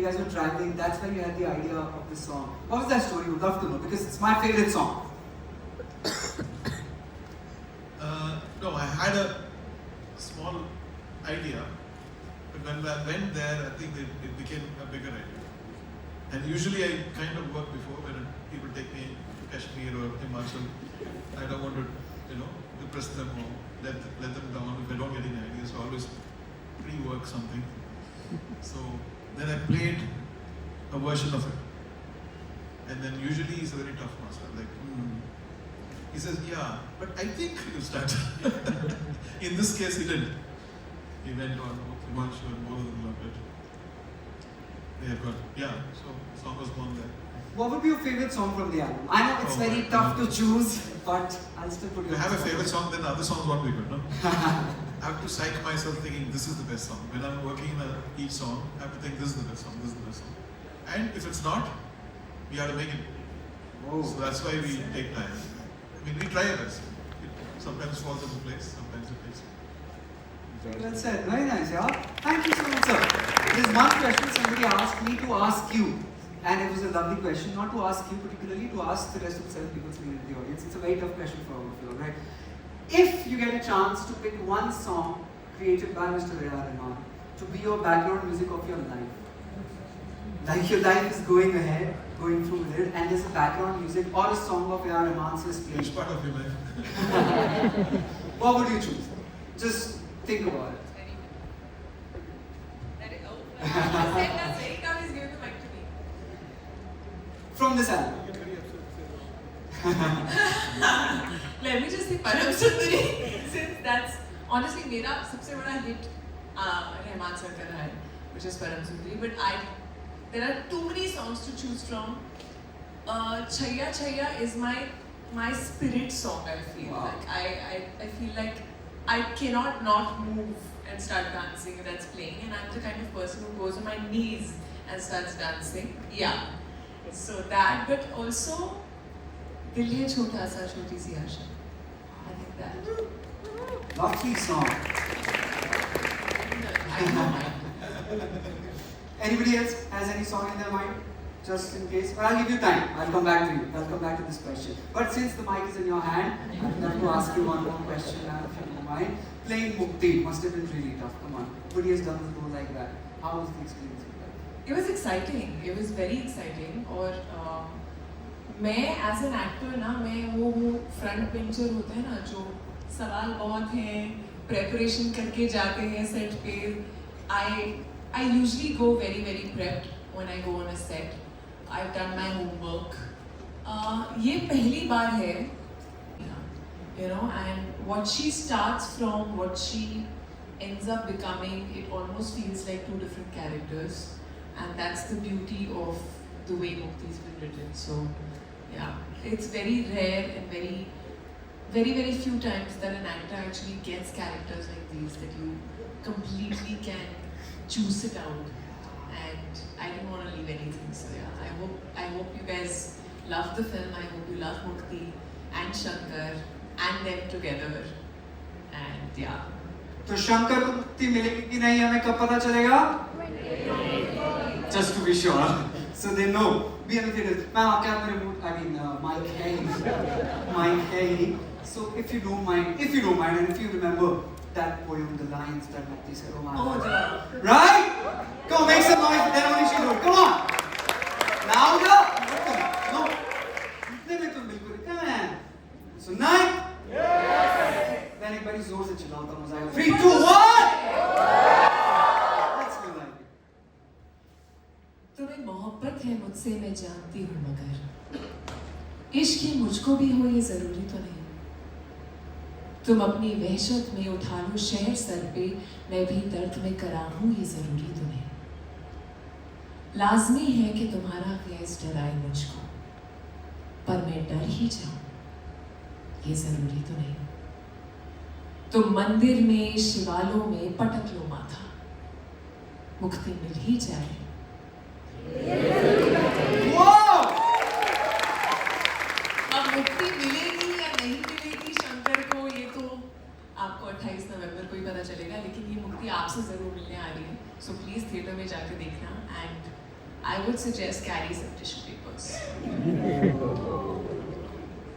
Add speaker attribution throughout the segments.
Speaker 1: You guys were traveling, that's why you had the idea of this song. What was that story? Would love to know because it's my favorite song.
Speaker 2: No, I had a small idea, but when I went there, I think it became a bigger idea. And usually I kind of work before when people take me to Kashmir or Himachal. I don't want to, depress them or let them down if I don't get any ideas. So I always pre-work something. So then I played a version of it. And then usually he's a very tough master. Like, he says, yeah, but I think you start. In this case, he didn't. He went on Himanshu and both of them loved it. So the song was born there.
Speaker 1: What would be your favorite song from the album? I know it's very tough to choose, but I'll still put it.
Speaker 2: If I have a favorite song, then the other songs won't be good, no? I have to psych myself thinking this is the best song. When I'm working in each song, I have to think this is the best song, this is the best song. And if it's not, we have to make it.
Speaker 1: Oh.
Speaker 2: So that's why we take time. I mean, we try our best. It sometimes falls into place, sometimes it takes.
Speaker 1: Well said. Very nice, yeah. Thank you so much, sir. There's one question somebody asked me to ask you, and it was a lovely question, not to ask you particularly, to ask the rest of the 7 people sitting in the audience. It's a very tough question for all of you, right? If you get a chance to pick one song created by Mr. A.R. Rahman to be your background music of your life, like your life is going ahead, going through with it, and there's a background music or a song of A.R. Rahman says playing.
Speaker 2: Which part of your life?
Speaker 1: What would you choose? Just think about it. From this album.
Speaker 3: Let me just say Param Sundari, since that's honestly मेरा सबसे बड़ा hit Rahman sir का रहा है, which is Param Sundari. But there are too many songs to choose from. Chhaiya Chhaiya is my spirit song. I feel like I feel like I cannot not move and start dancing if that's playing, and I'm the kind of person who goes on my knees and starts dancing. Yeah. So that, but also Dil Hai Chhota Sa Chhoti Si Aasha. I think that.
Speaker 1: Lovely song.
Speaker 3: I don't mind.
Speaker 1: Anybody else has any song in their mind? Just in case. Well, I'll give you time. I'll come back to you. I'll come back to this question. But since the mic is in your hand, I'd love to ask you one more question now, if you don't mind. Playing Mukti must have been really tough. Come on. Nobody has done a role like that. How was the experience with that?
Speaker 3: It was exciting. It was very exciting. और मैं as an actor ना मैं वो front bencher होते हैं ना जो सवाल बहुत हैं preparation करके जाते हैं set पे. I usually go very prepped when I go on a set. I've done my homework. ये पहली बार है, and what she starts from, what she ends up becoming, it almost feels like two different characters, and that's the beauty of the way Mukti's been written. So, yeah, it's very rare and very few times that an actor actually gets characters like these that you completely can choose it out. And I didn't want to leave anything, so yeah, I hope you guys love the film. I hope you love Mukti and Shankar and them together. And yeah.
Speaker 1: तो शंकर को मुक्ति मिलेगी कि नहीं हमें कब पता चलेगा? Just to be sure, so they know. Be in the theaters. Ma'am, Mike Hay. So if you don't mind, and if you remember that poem, the lines that Mukti said, oh my God. Right? Come on, make some noise. Then only she do it. Come on. Louder. No. Come on. So 9. Yes. Then everybody जोर से चिल्लाओ तो मजा आएगा. 3, 2, 1. Let's go like it.
Speaker 3: तुम्हें मोहब्बत है मुझसे मैं जानती हूँ मगर इश्क ही मुझको भी हो ये जरूरी तो नहीं. तुम अपनी वहशत में उठा लो शहर सर पे मैं भी दर्द में करा हूँ ये जरूरी तो नहीं. लाजमी है कि तुम्हारा गैस डराए मुझको पर मैं डर ही जाऊं ये जरूरी तो नहीं. तुम मंदिर में शिवालों में पटक लो माथा मुक्ति मिल ही जाए. अब मुक्ति मिलेगी या नहीं मिलेगी शंकर को ये तो आपको 28 नवंबर को ही पता चलेगा, लेकिन ये मुक्ति आपसे जरूर मिलने आ रही है. सो प्लीज थिएटर में जाके देखना. And I would suggest carry some tissue papers.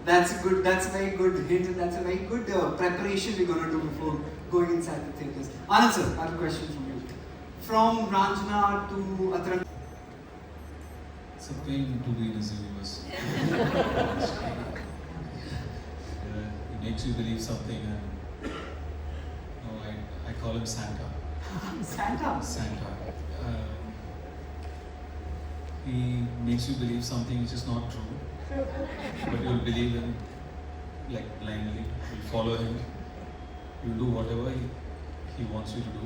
Speaker 1: That's a very good hint, and that's a very good preparation we're going to do before going inside the theatres. Anand sir, I have a question from you. From Ranjana to Atran.
Speaker 4: It's a pain to be in this universe. It makes you believe something, and I call him Santa.
Speaker 1: Santa.
Speaker 4: Santa. He makes you believe something which is not true, but you'll believe him like blindly. You'll follow him. You'll do whatever he wants you to do,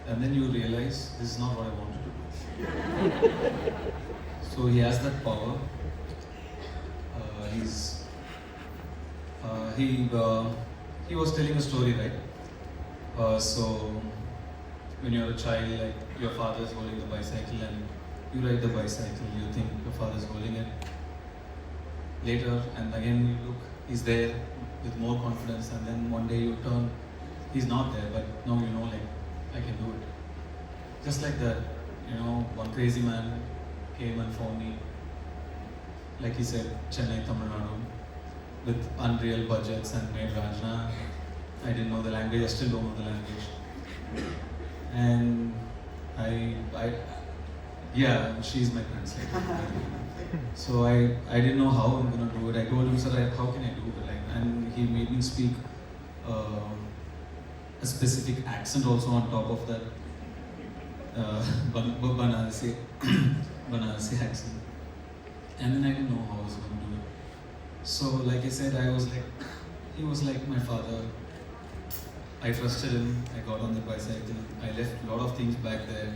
Speaker 4: and then you realize this is not what I wanted to do. So he has that power. He was telling a story, right? So when you're a child, like your father is holding the bicycle and you ride the bicycle, you think your father is holding it. Later, and again you look, he's there with more confidence, and then one day you turn, he's not there, but now you know, like, I can do it. Just like that, one crazy man came and found me, like he said, Chennai, Tamil Nadu, with unreal budgets, and made Ranjana. I didn't know the language, I still don't know the language. And yeah, she's my translator. So I didn't know how I'm gonna do it. I told him, sir, how can I do it? And he made me speak a specific accent also on top of that. Banarasi accent. And then I didn't know how I was going to do it. So like I said, he was like my father. I trusted him, I got on the bicycle, I left a lot of things back there,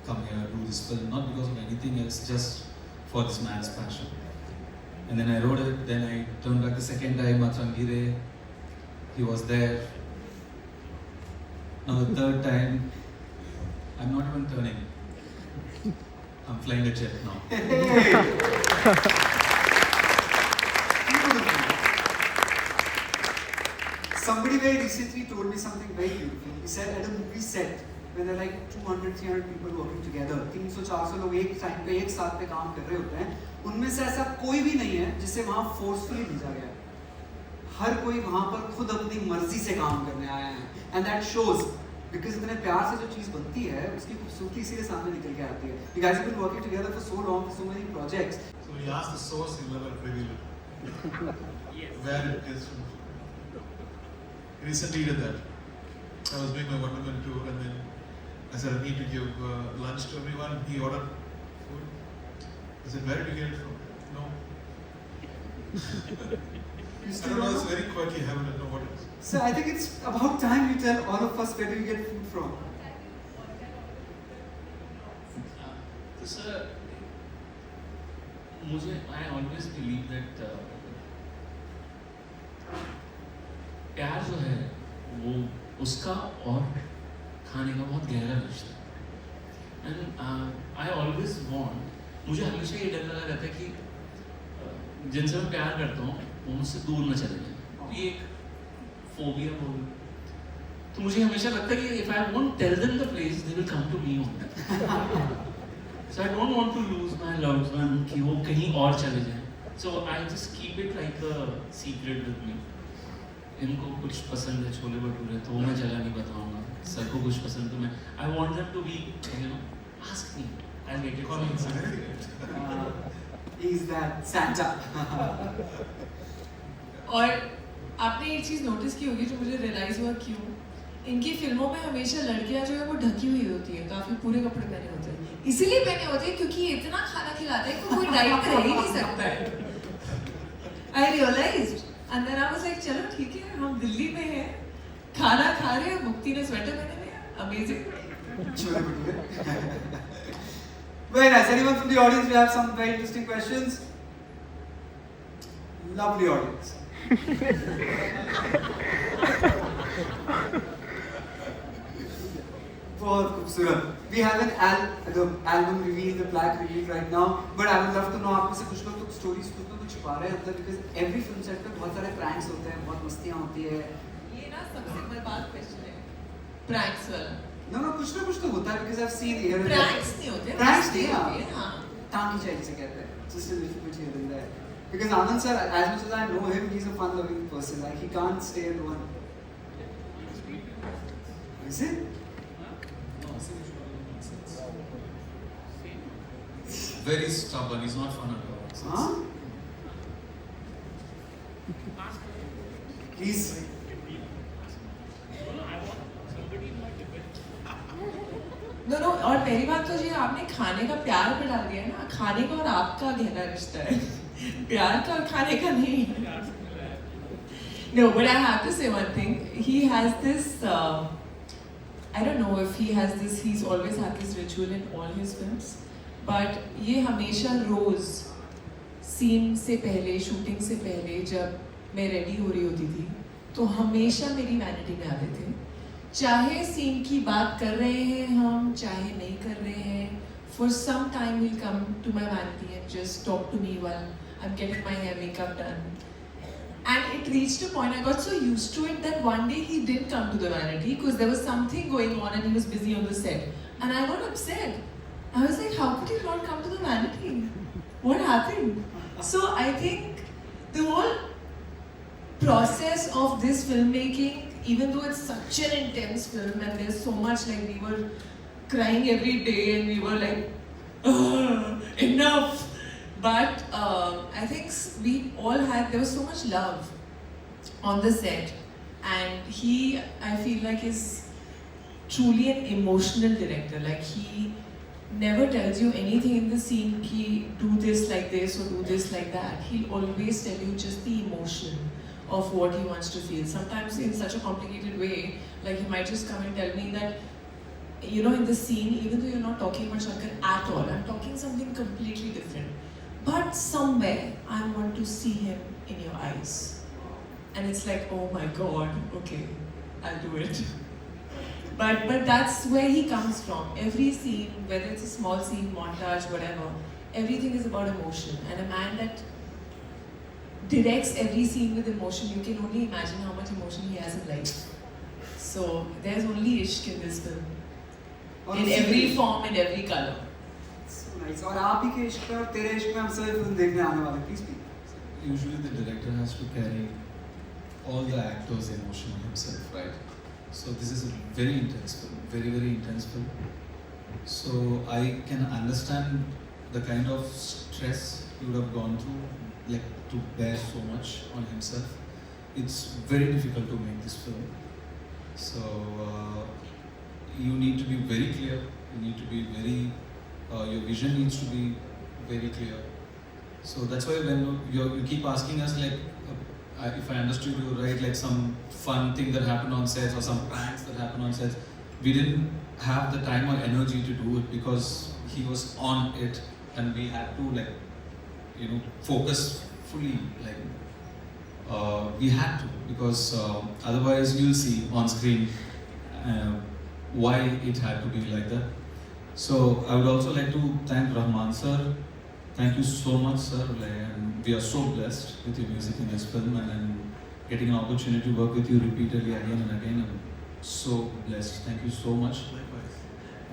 Speaker 4: come here, do this film, not because of anything else, just for this man's passion. And then I wrote it, then I turned back the second time, Matrangire, he was there. Now the third time, I'm not even turning. I'm flying a jet now.
Speaker 1: Somebody very recently told me something very beautiful. He said at a movie set, when there are like 200, 300 people working together, 300-400 लोग एक time पे एक साथ पे काम कर रहे होते हैं, उनमें से ऐसा कोई भी नहीं है जिसे वहाँ फोर्सफुली भेजा गया है. हर कोई वहाँ पर खुद अपनी मर्जी से काम करने आया है, and that shows. Because इतने प्यार से जो चीज़ बनती है, उसकी खूबसूरती इसीलिए सामने निकल के आती है. You guys have been working together for so long, for so many projects.
Speaker 2: So he asked the source, he'll never reveal it.
Speaker 3: Yes.
Speaker 2: Where it is from. Recently did that. I was doing my Wonder Woman tour, and then I said I need to give lunch to everyone. He ordered food. I said, where did you get it from? No.
Speaker 1: You
Speaker 2: I
Speaker 1: still
Speaker 2: don't know, it's very quirky, I haven't know what it is.
Speaker 1: So I think it's about time you tell all of us where do you get food from.
Speaker 5: So sir, I always believe that प्यार जो है वो उसका और खाने का बहुत गहरा रिश्ता है. एंड आई ऑलवेज वांट, मुझे हमेशा ये डर लगा रहता है कि जिनसे मैं प्यार करता हूँ वो मुझसे दूर न चले जाए. ये एक फोबिया बोल. तो मुझे हमेशा लगता है कि if I won't tell them the place they will come to me only. So I don't want to lose my loved one कि वो कहीं और चले जाए. So I just keep it like a secret with me. इनको कुछ पसंद है छोले भटूरे तो मैं चला नहीं बताऊंगा. सर को कुछ पसंद तो मैं I want them to be ask me I get it.
Speaker 1: Is that Santa?
Speaker 3: और आपने एक चीज़ नोटिस की होगी जो मुझे रियलाइज हुआ क्यों. इनकी फिल्मों में हमेशा लड़कियां जो है वो ढकी हुई होती है, काफी पूरे कपड़े पहने होते हैं. इसीलिए पहने होते हैं क्योंकि ये इतना खाना खिलाते हैं कि कोई डाइट पे रह ही नहीं सकता है. I realised and then I was like चलो ठीक है, हम दिल्ली में हैं, खाना खा रहे हैं, मुक्ति ने स्वेटर पहने हुए हैं. Amazing.
Speaker 1: Very nice. Anyone from the audience? We have some very interesting questions. Lovely audience. बहुत खूबसूरत. We have the album reveal, the plaque reveal right now. But I would love to know आप में से कुछ लोग तो stories खुद तो छुपा रहे हैं अंदर, because every film set पे बहुत सारे pranks होते हैं, बहुत मस्तियाँ होती है.
Speaker 3: ये ना सबसे बर्बाद क्वेश्चन है प्रैंक्स वाला.
Speaker 1: No, कुछ तो होता है because I've seen here and
Speaker 3: Pranks नहीं होते.
Speaker 1: Pranks
Speaker 3: मस्ती
Speaker 1: नहीं, हाँ.
Speaker 3: होती है, हाँ.
Speaker 1: टांगी चाहिए जिसे कहते हैं. Just a little bit here and there. Because Anand sir, as much as I know him, he's a fun-loving person. Like he can't stay at one. Is it?
Speaker 4: Very stubborn. He's not fun at all.
Speaker 1: Huh? He's.
Speaker 3: No, और पहली बात तो ये आपने खाने का प्यार पे डाल दिया है ना. खाने का और आपका गहरा रिश्ता है. प्यार का और खाने का नहीं. No, but I have to say one thing. He has this. I don't know if he has this. He's always had this ritual in all his films. But ये हमेशा रोज सीन से पहले, शूटिंग से पहले जब मैं रेडी हो रही होती थी, तो हमेशा मेरी वैनिटी में आते थे. चाहे सीन की बात कर रहे हैं हम, चाहे नहीं कर रहे हैं, for some time he'll come to my vanity and just talk to me while I'm getting my hair makeup done. And it reached a point, I got so used to it that one day he didn't come to the vanity because there was something going on and he was busy on the set. And I got upset. I was like, how could you not come to the vanity? What happened? So I think the whole process of this filmmaking, even though it's such an intense film and there's so much, like we were crying every day and we were like, enough. But I think we all had, there was so much love on the set, and he, I feel like, is truly an emotional director. Like he never tells you anything in the scene, he do this like this or do this like that. He'll always tell you just the emotion of what he wants to feel. Sometimes in such a complicated way, like he might just come and tell me that, you know, in the scene, even though you're not talking about Shankar at all, I'm talking something completely different. But somewhere, I want to see him in your eyes. And it's like, oh my God, okay, I'll do it. But that's where he comes from. Every scene, whether it's a small scene, montage, whatever, everything is about emotion. And a man that directs every scene with emotion, you can only imagine how much emotion he has in life. So there's only ishq in this film. In every form, in every color.
Speaker 1: So nice. और आप ही के इश्क में और तेरे इश्क में हम सब फिल्म देखने आने वाले हैं. Please speak.
Speaker 4: Usually the director has to carry all the actors' emotion himself, right? So this is a very intense film, very, very intense film. So I can understand the kind of stress he would have gone through, like to bear so much on himself. It's very difficult to make this film. So you need to be very clear, you need to be very, your vision needs to be very clear. So that's why when you keep asking us, like, if I understood you right, like some fun thing that happened on sets or some pranks that happened on sets, we didn't have the time or energy to do it because he was on it and we had to, like, you know, focus fully, like, we had to, because otherwise you'll see on screen why it had to be like that. So I would also like to thank Rahman sir. Thank you so much, sir. And we are so blessed with your music in this film, and getting an opportunity to work with you repeatedly again and again. I'm so blessed. Thank you so much.
Speaker 2: Likewise.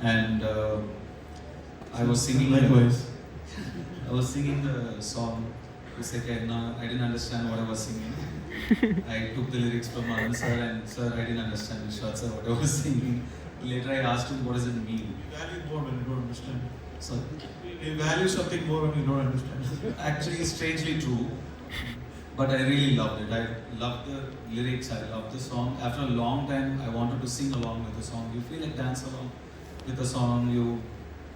Speaker 4: And I was singing.
Speaker 2: Likewise.
Speaker 4: I was singing the song. I didn't understand what I was singing. I took the lyrics from Anand sir, and sir, I didn't understand Vishwat sir what I was singing. Later I asked him, what does it mean?
Speaker 2: You value more when you don't understand.
Speaker 4: So
Speaker 2: You value something more when you don't understand.
Speaker 4: actually, strangely true. But I really loved it. I loved the lyrics, I loved the song. After a long time, I wanted to sing along with the song. You feel like dance along with the song, you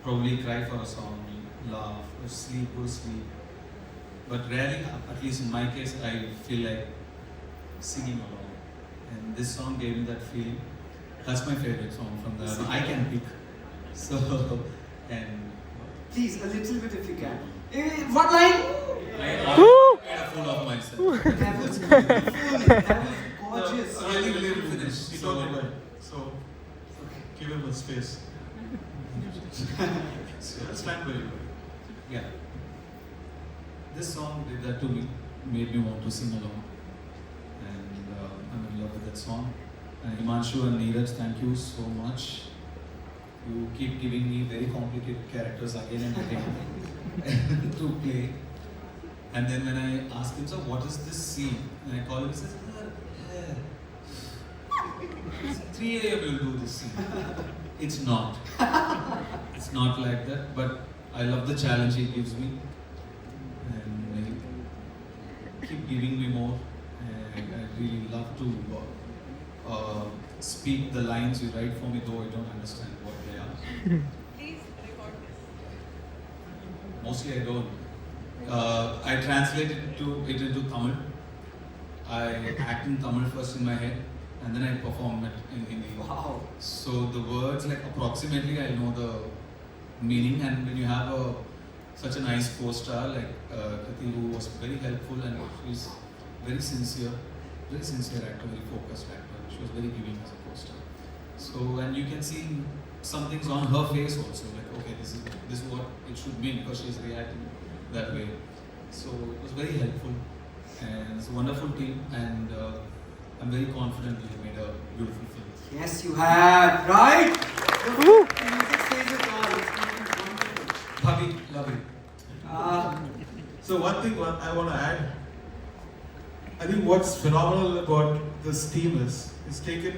Speaker 4: probably cry for a song, you laugh, or sleep, go to sleep. But rarely, at least in my case, I feel like singing along. And this song gave me that feeling. That's my favorite song from the album. I can pick. So, and
Speaker 1: Please, a little bit if you can. What line?
Speaker 4: I made a fool of myself.
Speaker 1: That was beautiful. That was gorgeous.
Speaker 2: No,
Speaker 4: Really, really finish.
Speaker 2: He
Speaker 4: So-
Speaker 2: told me why. So, give him a space. I'll stand by you.
Speaker 4: Yeah. This song did that to me, made me want to sing along. And I'm in love with that song. And Himanshu and Neeraj, thank you so much. You keep giving me very complicated characters again and again to play. And then when I ask him, sir, what is this scene? And I call him, he says, it's 3 a.m. you'll do this scene. It's not. It's not like that, but I love the challenge he gives me. And he keep giving me more. And I really love to speak the lines you write for me, though I don't understand what they are.
Speaker 3: Please record this.
Speaker 4: Mostly I don't. I translated it into Tamil. I act in Tamil first in my head, and then I perform it in Hindi.
Speaker 1: Wow.
Speaker 4: So the words, like approximately, I know the meaning. And when you have such a nice co-star like Kriti, who was very helpful, and she's very sincere actor, very focused actor. She was very giving as a co-star. So, and you can see some things on her face also, like, okay, this is what it should mean, because she's reacting that way. So it was very helpful, and it's a wonderful team, and I'm very confident we made a beautiful film.
Speaker 1: Yes, you have, right? The music says it all. It's wonderful.
Speaker 4: Bhabi, love you.
Speaker 2: So one thing I want to add, I think what's phenomenal about this team is it's taken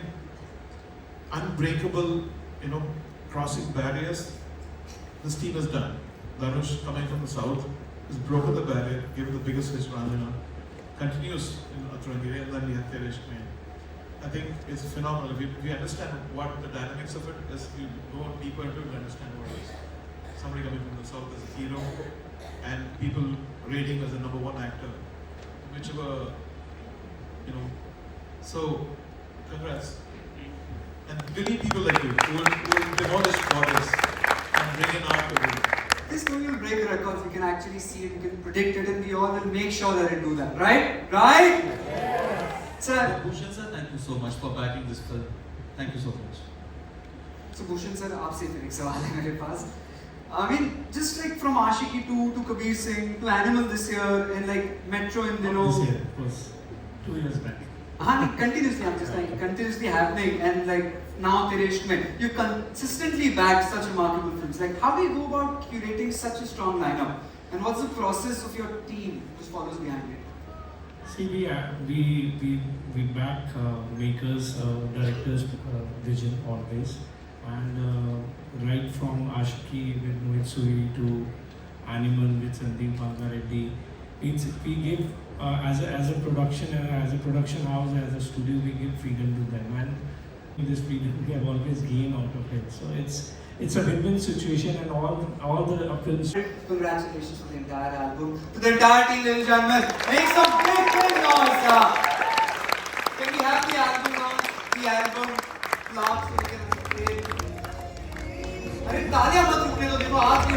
Speaker 2: unbreakable, crossing barriers. This team has done. Dhanush, coming from the south, has broken the barrier, given the biggest hit Ranjana, continues in Athurangire, and then we have Teresh Main. I think it's phenomenal. If you understand what the dynamics of it is, you go deeper into it and understand what it is. Somebody coming from the south as a hero, and people rating as the #1 actor, whichever, So, congrats. And we need people like you who will demolish borders and bring in art to it.
Speaker 1: This movie will break records. We can actually see it, we can predict it, and we all will make sure that it do that. Right? Right? Yes. Sir.
Speaker 4: Bhushan sir, thank you so much for backing this film. Thank you so much.
Speaker 1: So Bhushan sir, आपसे फिर एक सवाल है मेरे पास. I mean, just like from Ashiki 2 to Kabir Singh to Animal this year, and like Metro in
Speaker 6: This year, of course. 2 years back.
Speaker 1: Continuously, I'm just like continuously happening, and like now Teresh Mein, you consistently backed such remarkable films. Like, how do you go about curating such a strong lineup, and what's the process of your team which follows behind it?
Speaker 6: See, we back makers, directors' vision always, and right from Ashiki with Mohit Suri to Animal with Sandeep Bangareddy, we give as a production and as a production house, as a studio, we give freedom to them, and with this freedom we have always gained out of it. So it's a win-win situation, and all the films.
Speaker 1: Congratulations to the entire album, to the entire team, ladies and gentlemen. Make some big noise. Can we have the album now? The album flop so we can play. अरे तालियां मत रुकने दो, देखो हाथ भी